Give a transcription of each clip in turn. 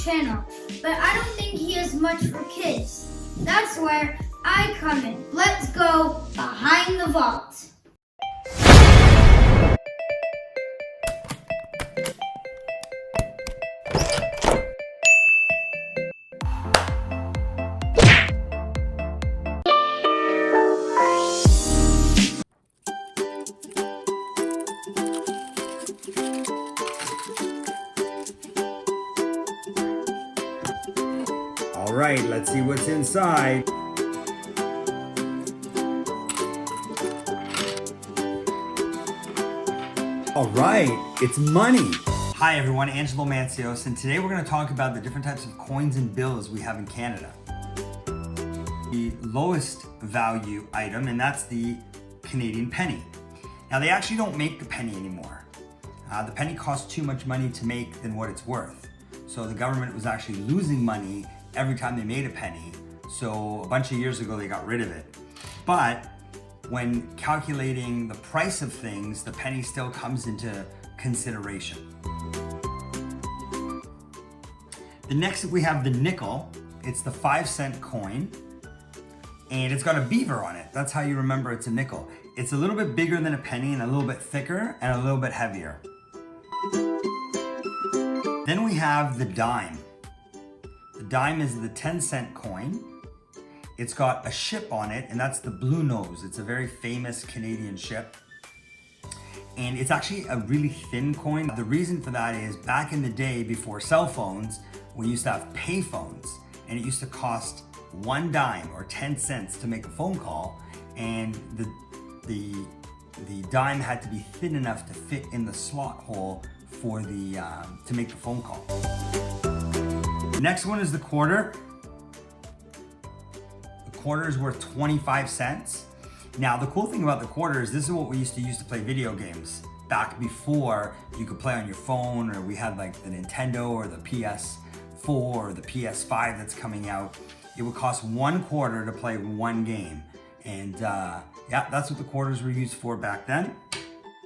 channel, but I don't think he is much for kids. That's where I come in. Let's go behind the vault. All right, let's see what's inside. All right, it's money. Hi everyone, Angelo, and today we're going to talk about the different types of coins and bills we have in Canada. The lowest value item, and that's the Canadian penny. Now they actually don't make the penny anymore. The penny costs too much money to make than what it's worth. So the government was actually losing money every time they made a penny. So a bunch of years ago, they got rid of it. But when calculating the price of things, the penny still comes into consideration. The next we have the nickel. It's the 5-cent coin, and it's got a beaver on it. That's how you remember it's a nickel. It's a little bit bigger than a penny and a little bit thicker and a little bit heavier. Then we have the dime. The dime is the 10-cent coin. It's got a ship on it, and that's the Blue Nose. It's a very famous Canadian ship. And it's actually a really thin coin. The reason for that is back in the day before cell phones, we used to have pay phones, and it used to cost 1 dime or 10 cents to make a phone call. And the dime had to be thin enough to fit in the slot hole for to make the phone call. The next one is the quarter. The quarter is worth 25 cents. Now, the cool thing about the quarter is this is what we used to use to play video games back before you could play on your phone, or we had like the Nintendo or the PS4 or the PS5 that's coming out. It would cost 1 quarter to play 1 game. And yeah, that's what the quarters were used for back then.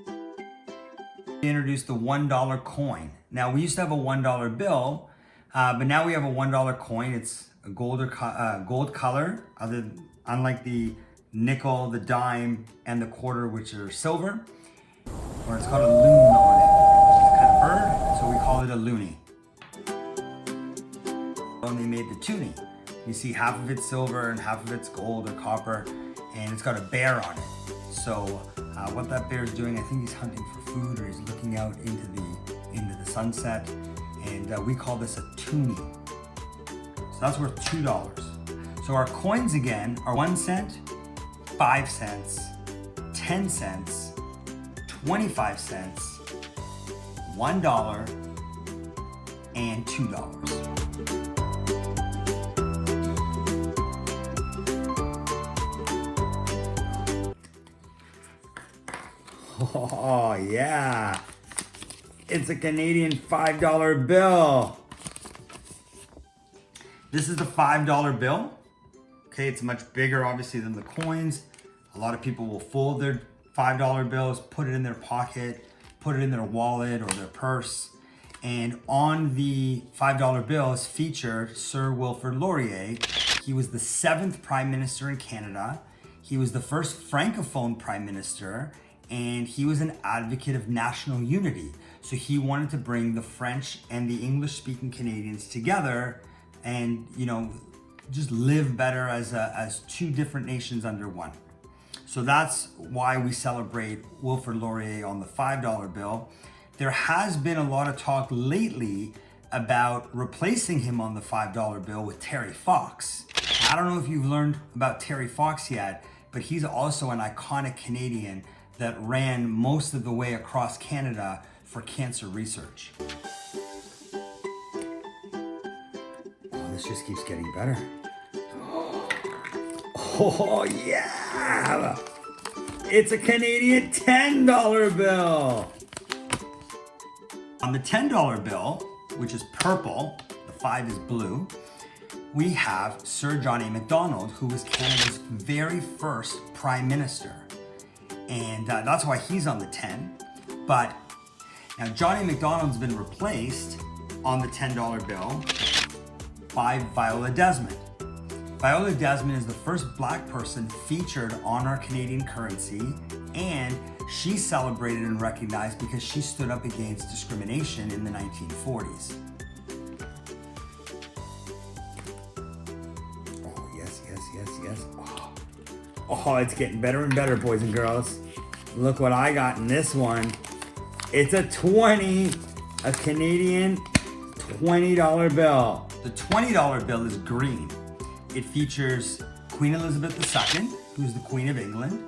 We introduced the $1 coin. Now, we used to have a $1 bill, but now we have a $1 coin. It's a gold color, unlike the nickel, the dime, and the quarter, which are silver. Or it's got a loon on it, which is kind of bird, so we call it a loonie. When they made the toonie, you see half of it's silver and half of it's gold or copper, and it's got a bear on it. So what that bear is doing, I think he's hunting for food, or he's looking out into the sunset, and we call this a toonie. So that's worth $2. So our coins again are 1 cent, 5 cents, 10 cents, 25 cents, $1, and $2. Oh yeah, it's a Canadian $5 bill. This is the $5 bill. Okay, it's much bigger obviously than the coins. A lot of people will fold their $5 bills, put it in their pocket, put it in their wallet or their purse. And on the $5 bill is featured Sir Wilfrid Laurier. He was the 7th Prime Minister in Canada. He was the first Francophone Prime Minister, and he was an advocate of national unity. So he wanted to bring the French and the English-speaking Canadians together and, you know, just live better as 2 different nations under one. So that's why we celebrate Wilfrid Laurier on the $5 bill. There has been a lot of talk lately about replacing him on the $5 bill with Terry Fox. I don't know if you've learned about Terry Fox yet, but he's also an iconic Canadian that ran most of the way across Canada for cancer research. Oh, this just keeps getting better. Oh yeah! It's a Canadian $10 bill. On the $10 bill, which is purple, the 5 is blue, we have Sir John A. Macdonald, who was Canada's very first Prime Minister. And that's why he's on the 10. But now John A. Macdonald's been replaced on the $10 bill by Viola Desmond. Viola Desmond is the first Black person featured on our Canadian currency, and she's celebrated and recognized because she stood up against discrimination in the 1940s. Oh, yes, yes, yes, yes. Oh, it's getting better and better, boys and girls. Look what I got in this one. It's a Canadian $20 bill. The $20 bill is green. It features Queen Elizabeth II, who's the Queen of England.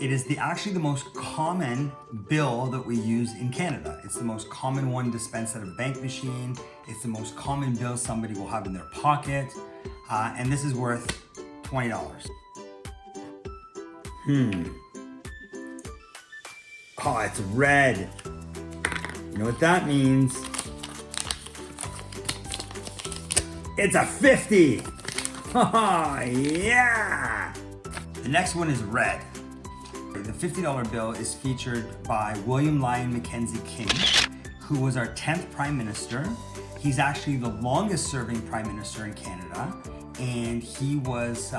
It is actually the most common bill that we use in Canada. It's the most common one dispensed at a bank machine. It's the most common bill somebody will have in their pocket. And this is worth $20. Oh, it's red. You know what that means? It's a 50. Oh, yeah. The next one is red. The $50 bill is featured by William Lyon Mackenzie King, who was our 10th Prime Minister. He's actually the longest serving Prime Minister in Canada, and he was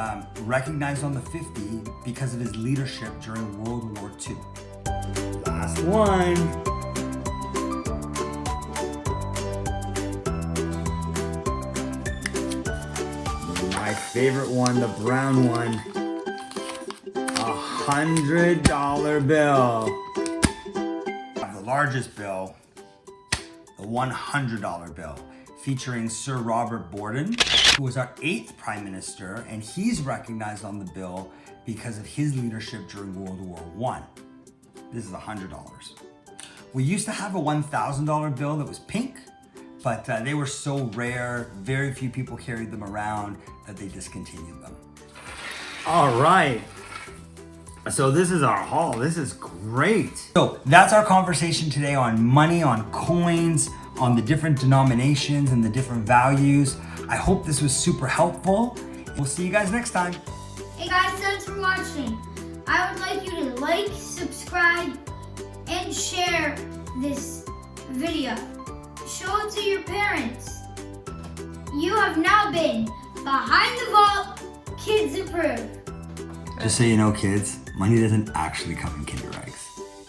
recognized on the 50 because of his leadership during World War II. Last one. My favorite one, the brown one. $100 bill. The largest bill, the $100 bill, featuring Sir Robert Borden, who was our 8th Prime Minister, and he's recognized on the bill because of his leadership during World War I. This is $100. We used to have a $1,000 bill that was pink, but they were so rare, very few people carried them around that they discontinued them. All right. So this is our haul. This is great. So that's our conversation today on money, on coins, on the different denominations and the different values. I hope this was super helpful. We'll see you guys next time. Hey guys, thanks for watching. I would like you to like, subscribe, and share this video. Show it to your parents. You have now been Behind the Vault Kids Approve. Just so you know, kids, money doesn't actually come in Kinder Eggs.